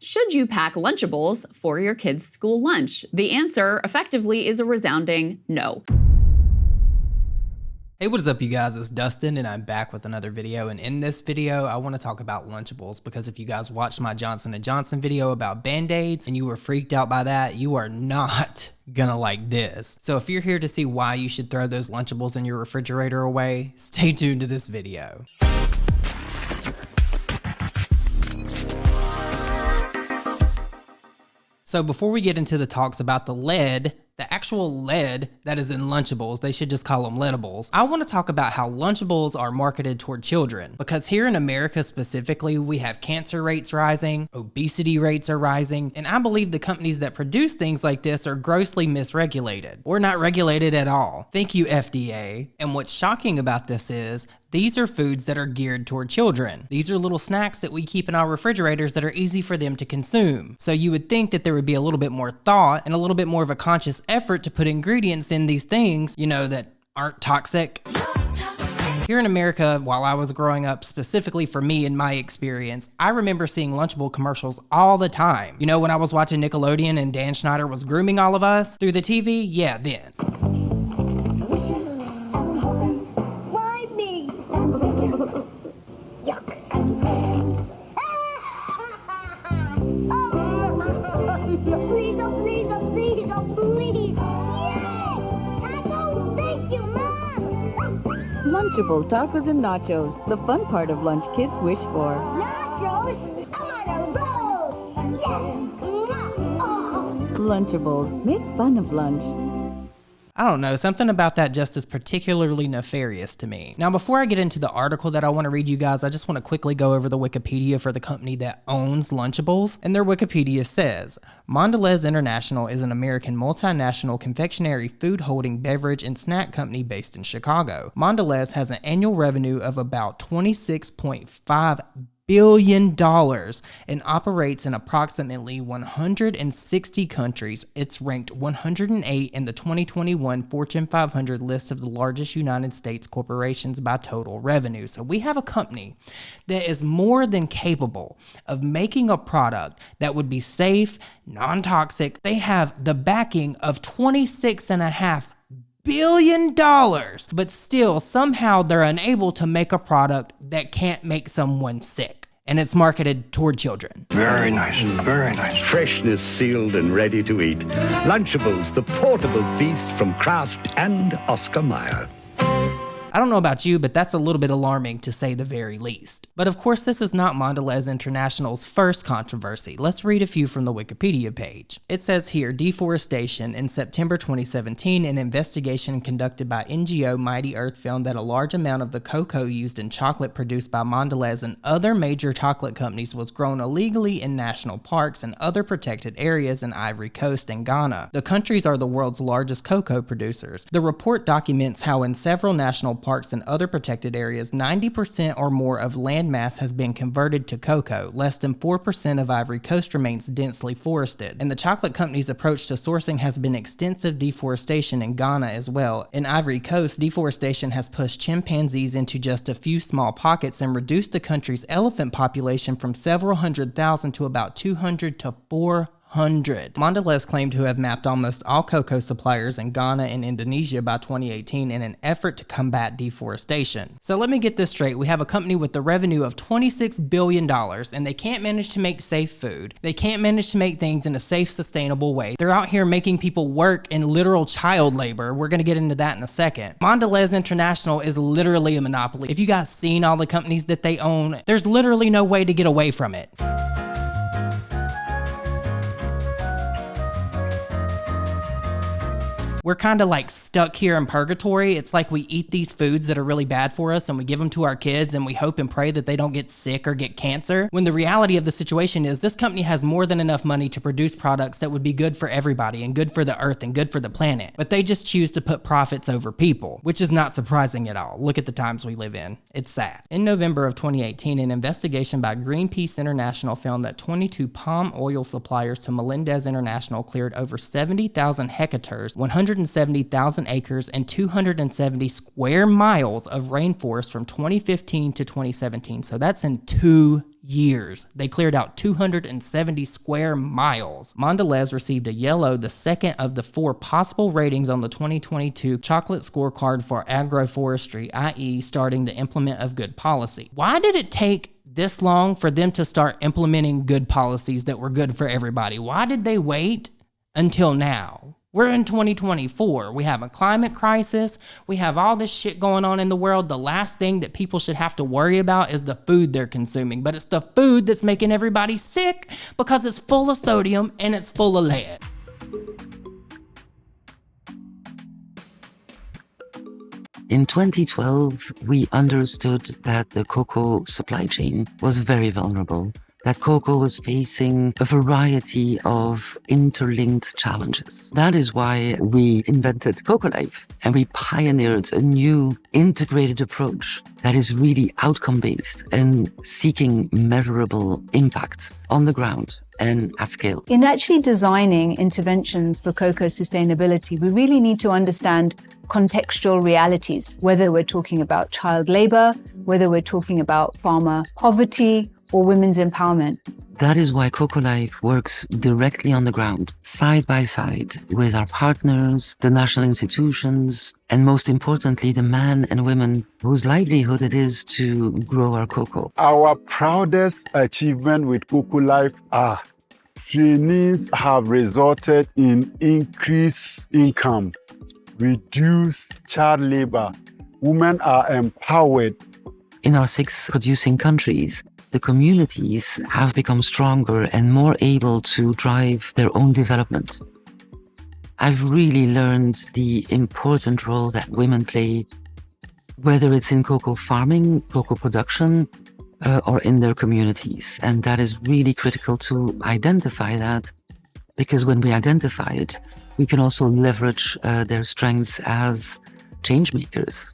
Should you pack Lunchables for your kids' school lunch? The answer, effectively, is a resounding no. Hey, what is up, you guys? It's Dustin, and I'm back with another video. And in this video, I want to talk about Lunchables, because if you guys watched my Johnson & Johnson video about Band-Aids and you were freaked out by that, you are not gonna like this. So if you're here to see why you should throw those Lunchables in your refrigerator away, stay tuned to this video. So before we get into the talks about the lead, the actual lead that is in Lunchables, they should just call them leadables, I want to talk about how Lunchables are marketed toward children. Because here in America specifically, we have cancer rates rising, obesity rates are rising, and I believe the companies that produce things like this are grossly misregulated, or not regulated at all. Thank you, FDA. And what's shocking about this is, these are foods that are geared toward children. These are little snacks that we keep in our refrigerators that are easy for them to consume. So you would think that there would be a little bit more thought and a little bit more of a conscious effort to put ingredients in these things, you know, that aren't toxic. Here in America, while I was growing up, specifically for me in my experience, I remember seeing Lunchable commercials all the time. You know, when I was watching Nickelodeon and Dan Schneider was grooming all of us through the TV? Yeah, then. Lunchables, tacos, and nachos. The fun part of lunch kids wish for. Nachos? I'm on a roll! Yes! Oh. Lunchables, make fun of lunch. I don't know, something about that just is particularly nefarious to me. Now, before I get into the article that I want to read you guys, I just want to quickly go over the Wikipedia for the company that owns Lunchables. And their Wikipedia says, Mondelez International is an American multinational confectionery food holding beverage and snack company based in Chicago. Mondelez has an annual revenue of about $26.5 billion and operates in approximately 160 countries. It's ranked 108 in the 2021 Fortune 500 list of the largest United States corporations by total revenue. So we have a company that is more than capable of making a product that would be safe, non-toxic. They have the backing of $26.5 billion, but still somehow they're unable to make a product that can't make someone sick. And it's marketed toward children. Very nice, very nice. Freshness sealed and ready to eat. Lunchables, the portable feast from Kraft and Oscar Mayer. I don't know about you, but that's a little bit alarming to say the very least. But of course, this is not Mondelez International's first controversy. Let's read a few from the Wikipedia page. It says here, deforestation. In September 2017, an investigation conducted by NGO Mighty Earth found that a large amount of the cocoa used in chocolate produced by Mondelez and other major chocolate companies was grown illegally in national parks and other protected areas in Ivory Coast and Ghana. The countries are the world's largest cocoa producers. The report documents how in several national parks and other protected areas, 90% or more of land mass has been converted to cocoa. Less than 4% of Ivory Coast remains densely forested. And the chocolate company's approach to sourcing has been extensive deforestation in Ghana as well. In Ivory Coast, deforestation has pushed chimpanzees into just a few small pockets and reduced the country's elephant population from several 100,000 to about 200 to 400. Mondelez claimed to have mapped almost all cocoa suppliers in Ghana and Indonesia by 2018 in an effort to combat deforestation. So let me get this straight. We have a company with the revenue of $26 billion and they can't manage to make safe food. They can't manage to make things in a safe, sustainable way. They're out here making people work in literal child labor. We're going to get into that in a second. Mondelez International is literally a monopoly. If you guys seen all the companies that they own, there's literally no way to get away from it. We're kind of like stuck here in purgatory. It's like we eat these foods that are really bad for us and we give them to our kids and we hope and pray that they don't get sick or get cancer. When the reality of the situation is this company has more than enough money to produce products that would be good for everybody and good for the earth and good for the planet. But they just choose to put profits over people, which is not surprising at all. Look at the times we live in. It's sad. In November of 2018, an investigation by Greenpeace International found that 22 palm oil suppliers to Melendez International cleared over 70,000 hectares, 170,000 acres, and 270 square miles of rainforest from 2015 to 2017. So that's in 2 years. They cleared out 270 square miles. Mondelez received a yellow, the second of the 4 possible ratings on the 2022 chocolate scorecard for agroforestry, i.e. starting the implement of good policy. Why did it take this long for them to start implementing good policies that were good for everybody? Why did they wait until now? We're in 2024. We have a climate crisis. We have all this shit going on in the world. The last thing that people should have to worry about is the food they're consuming. But it's the food that's making everybody sick because it's full of sodium and it's full of lead. In 2012, we understood that the cocoa supply chain was very vulnerable, that cocoa was facing a variety of interlinked challenges. That is why we invented Cocoa Life, and we pioneered a new integrated approach that is really outcome-based and seeking measurable impact on the ground and at scale. In actually designing interventions for cocoa sustainability, we really need to understand contextual realities, whether we're talking about child labor, whether we're talking about farmer poverty, or women's empowerment. That is why Cocoa Life works directly on the ground, side by side, with our partners, the national institutions, and most importantly, the men and women whose livelihood it is to grow our cocoa. Our proudest achievement with Cocoa Life are trainings have resulted in increased income, reduced child labor, women are empowered. In our 6 producing countries, the communities have become stronger and more able to drive their own development. I've really learned the important role that women play, whether it's in cocoa farming, cocoa production, or in their communities. And that is really critical to identify that, because when we identify it, we can also leverage their strengths as change makers.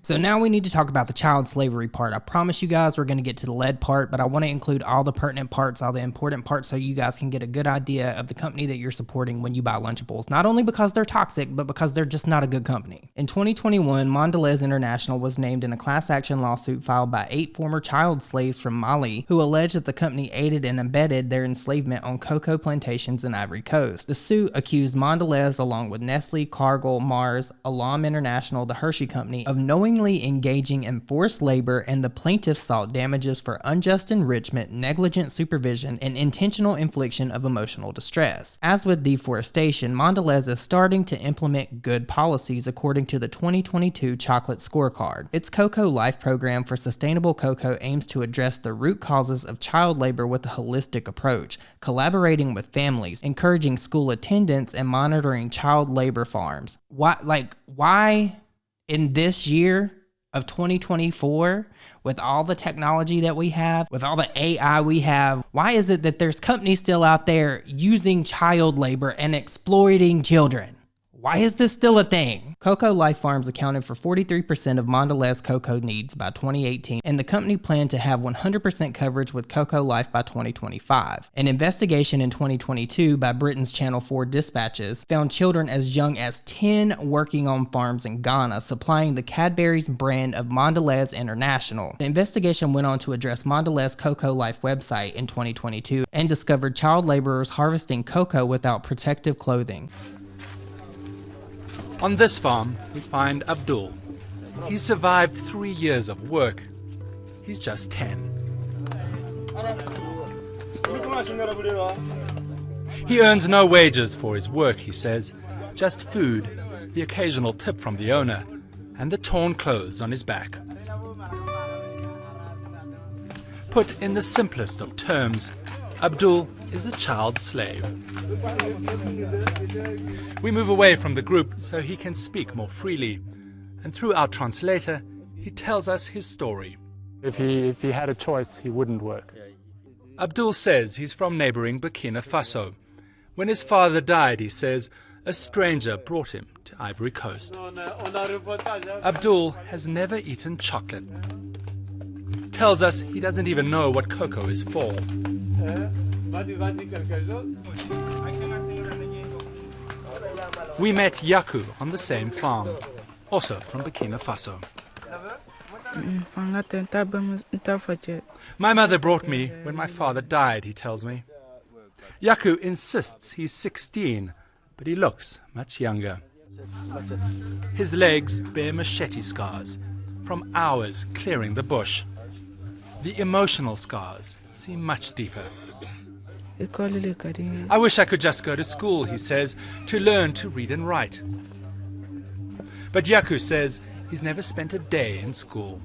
So now we need to talk about the child slavery part. I promise you guys we're going to get to the lead part, but I want to include all the pertinent parts, all the important parts, so you guys can get a good idea of the company that you're supporting when you buy Lunchables. Not only because they're toxic, but because they're just not a good company. In 2021, Mondelez International was named in a class action lawsuit filed by 8 former child slaves from Mali who alleged that the company aided and abetted their enslavement on cocoa plantations in Ivory Coast. The suit accused Mondelez, along with Nestle, Cargill, Mars, Alam International, the Hershey Company, of knowingly engaging in forced labor, and the plaintiffs sought damages for unjust enrichment, negligent supervision, and intentional infliction of emotional distress. As with deforestation, Mondelez is starting to implement good policies according to the 2022 Chocolate Scorecard. Its Cocoa Life program for sustainable cocoa aims to address the root causes of child labor with a holistic approach, collaborating with families, encouraging school attendance, and monitoring child labor farms. Why in this year of 2024, with all the technology that we have, with all the AI we have, why is it that there's companies still out there using child labor and exploiting children? Why is this still a thing? Cocoa Life Farms accounted for 43% of Mondelez cocoa needs by 2018, and the company planned to have 100% coverage with Cocoa Life by 2025. An investigation in 2022 by Britain's Channel 4 Dispatches found children as young as 10 working on farms in Ghana, supplying the Cadbury's brand of Mondelez International. The investigation went on to address Mondelez Cocoa Life website in 2022 and discovered child laborers harvesting cocoa without protective clothing. On this farm, we find Abdul. He's survived 3 years of work. He's just 10. He earns no wages for his work, he says, just food, the occasional tip from the owner, and the torn clothes on his back. Put in the simplest of terms, Abdul is a child slave. We move away from the group so he can speak more freely, and through our translator, he tells us his story. If he had a choice, he wouldn't work. Abdul says he's from neighboring Burkina Faso. When his father died, he says, a stranger brought him to Ivory Coast. Abdul has never eaten chocolate. Tells us he doesn't even know what cocoa is for. We met Yaku on the same farm, also from Burkina Faso. My mother brought me when my father died, he tells me. Yaku insists he's 16, but he looks much younger. His legs bear machete scars from hours clearing the bush. The emotional scars seem much deeper. I wish I could just go to school, he says, to learn to read and write. But Yaku says he's never spent a day in school.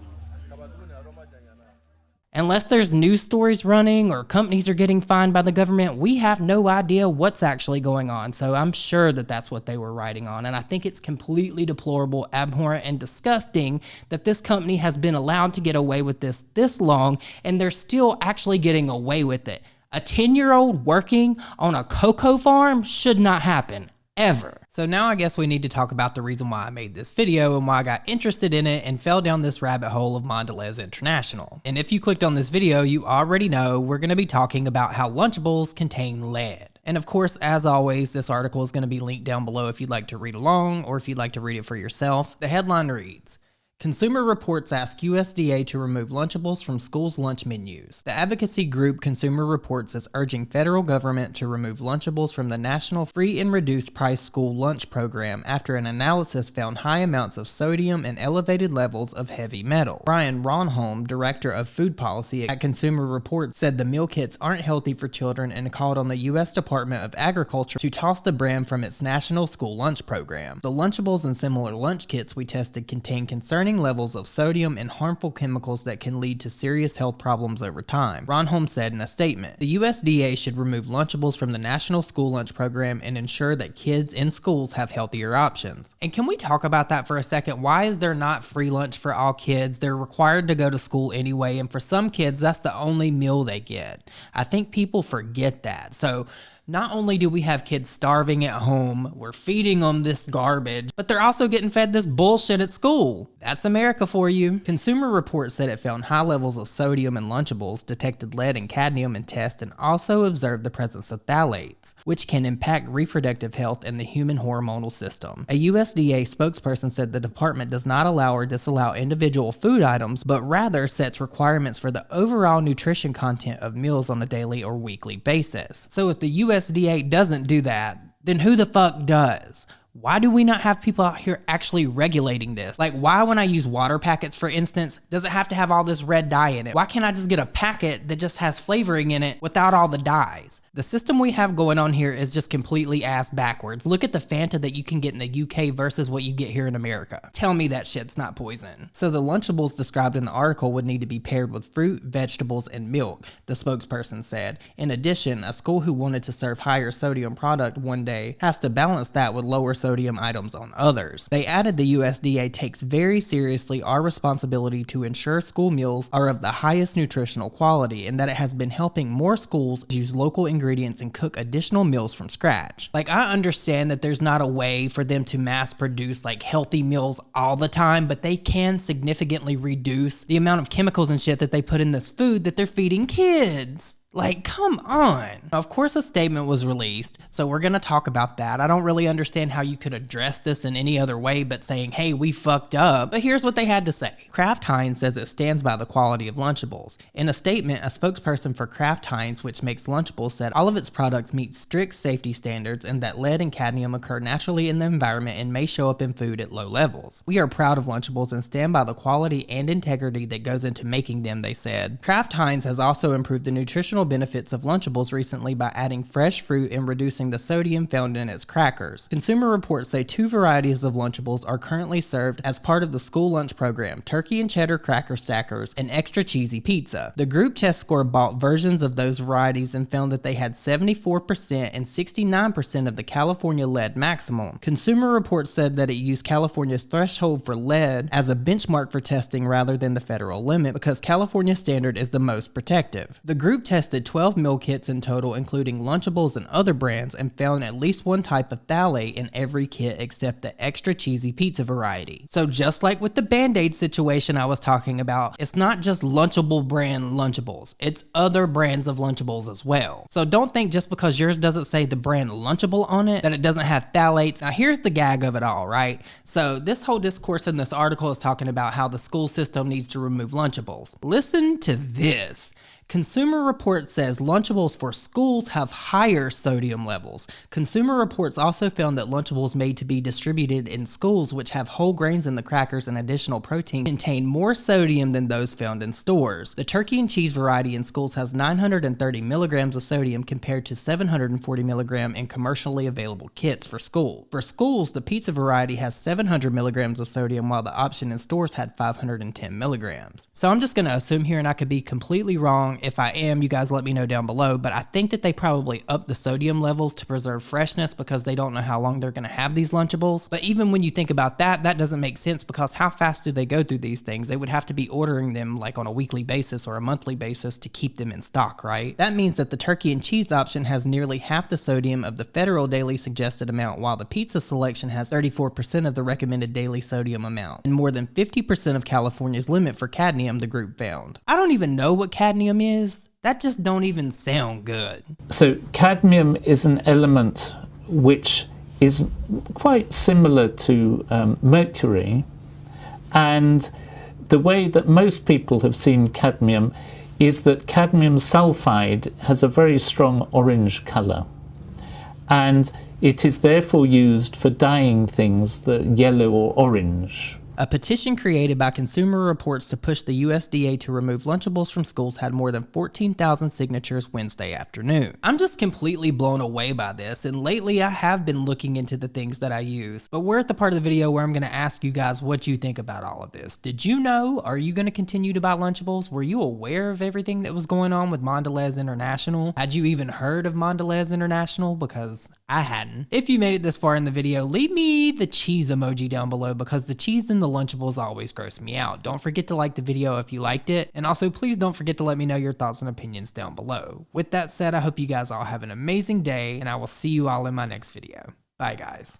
Unless there's news stories running or companies are getting fined by the government, we have no idea what's actually going on. So I'm sure that that's what they were writing on. And I think it's completely deplorable, abhorrent, and disgusting that this company has been allowed to get away with this long, and they're still actually getting away with it. A 10-year-old working on a cocoa farm should not happen, ever. So now I guess we need to talk about the reason why I made this video and why I got interested in it and fell down this rabbit hole of Mondelez International. And if you clicked on this video, you already know we're going to be talking about how Lunchables contain lead. And of course, as always, this article is going to be linked down below if you'd like to read along or if you'd like to read it for yourself. The headline reads, Consumer Reports ask USDA to remove Lunchables from schools' lunch menus. The advocacy group Consumer Reports is urging federal government to remove Lunchables from the National Free and Reduced Price School Lunch Program after an analysis found high amounts of sodium and elevated levels of heavy metal. Brian Ronholm, director of food policy at Consumer Reports, said the meal kits aren't healthy for children and called on the U.S. Department of Agriculture to toss the brand from its National School Lunch Program. The Lunchables and similar lunch kits we tested contain concerning levels of sodium and harmful chemicals that can lead to serious health problems over time, Ronholm said in a statement. The USDA should remove Lunchables from the National School Lunch Program and ensure that kids in schools have healthier options. And can we talk about that for a second? Why is there not free lunch for all kids? They're required to go to school anyway, and for some kids, that's the only meal they get. I think people forget that. So not only do we have kids starving at home, we're feeding them this garbage, but they're also getting fed this bullshit at school. That's America for you. Consumer Reports said it found high levels of sodium in Lunchables, detected lead and cadmium in tests, and also observed the presence of phthalates, which can impact reproductive health and the human hormonal system. A USDA spokesperson said the department does not allow or disallow individual food items, but rather sets requirements for the overall nutrition content of meals on a daily or weekly basis. So if the USDA doesn't do that, then who the fuck does? Why do we not have people out here actually regulating this? Like, why when I use water packets, for instance, does it have to have all this red dye in it? Why can't I just get a packet that just has flavoring in it without all the dyes? The system we have going on here is just completely ass backwards. Look at the Fanta that you can get in the UK versus what you get here in America. Tell me that shit's not poison. So the Lunchables described in the article would need to be paired with fruit, vegetables, and milk, the spokesperson said. In addition, a school who wanted to serve higher sodium product one day has to balance that with lower sodium items on others. They added the USDA takes very seriously our responsibility to ensure school meals are of the highest nutritional quality and that it has been helping more schools use local ingredients and cook additional meals from scratch. Like, I understand that there's not a way for them to mass produce like healthy meals all the time, but they can significantly reduce the amount of chemicals and shit that they put in this food that they're feeding kids. Like, come on. Of course, a statement was released, so we're going to talk about that. I don't really understand how you could address this in any other way but saying, hey, we fucked up. But here's what they had to say. Kraft Heinz says it stands by the quality of Lunchables. In a statement, a spokesperson for Kraft Heinz, which makes Lunchables, said all of its products meet strict safety standards and that lead and cadmium occur naturally in the environment and may show up in food at low levels. We are proud of Lunchables and stand by the quality and integrity that goes into making them, they said. Kraft Heinz has also improved the nutritional benefits of Lunchables recently by adding fresh fruit and reducing the sodium found in its crackers. Consumer Reports say 2 varieties of Lunchables are currently served as part of the school lunch program: turkey and cheddar cracker stackers and extra cheesy pizza. The group test score bought versions of those varieties and found that they had 74% and 69% of the California lead maximum. Consumer Reports said that it used California's threshold for lead as a benchmark for testing rather than the federal limit because California's standard is the most protective. The group tested tested 12 meal kits in total, including Lunchables and other brands, and found at least one type of phthalate in every kit except the extra cheesy pizza variety. So just like with the Band-Aid situation I was talking about, it's not just Lunchable brand Lunchables, it's other brands of Lunchables as well. So don't think just because yours doesn't say the brand Lunchable on it that it doesn't have phthalates. Now here's the gag of it all, right? So this whole discourse in this article is talking about how the school system needs to remove Lunchables. Listen to this. Consumer Reports says Lunchables for schools have higher sodium levels. Consumer Reports also found that Lunchables made to be distributed in schools, which have whole grains in the crackers and additional protein, contain more sodium than those found in stores. The turkey and cheese variety in schools has 930 milligrams of sodium compared to 740 milligram in commercially available kits for school. For schools, the pizza variety has 700 milligrams of sodium, while the option in stores had 510 milligrams. So I'm just going to assume here, and I could be completely wrong. If I am, you guys let me know down below, but I think that they probably up the sodium levels to preserve freshness because they don't know how long they're going to have these Lunchables. But even when you think about that, that doesn't make sense because how fast do they go through these things? They would have to be ordering them like on a weekly basis or a monthly basis to keep them in stock, right? That means that the turkey and cheese option has nearly half the sodium of the federal daily suggested amount, while the pizza selection has 34% of the recommended daily sodium amount, and more than 50% of California's limit for cadmium, the group found. I don't even know what cadmium is. That just don't even sound good. So cadmium is an element which is quite similar to mercury, and the way that most people have seen cadmium is that cadmium sulfide has a very strong orange colour, and it is therefore used for dyeing things the yellow or orange. A petition created by Consumer Reports to push the USDA to remove Lunchables from schools had more than 14,000 signatures Wednesday afternoon. I'm just completely blown away by this, and lately I have been looking into the things that I use, but we're at the part of the video where I'm going to ask you guys what you think about all of this. Did you know? Are you going to continue to buy Lunchables? Were you aware of everything that was going on with Mondelez International? Had you even heard of Mondelez International? Because I hadn't. If you made it this far in the video, leave me the cheese emoji down below because the cheese in the Lunchables always gross me out. Don't forget to like the video if you liked it, and also please don't forget to let me know your thoughts and opinions down below. With that said, I hope you guys all have an amazing day, and I will see you all in my next video. Bye guys.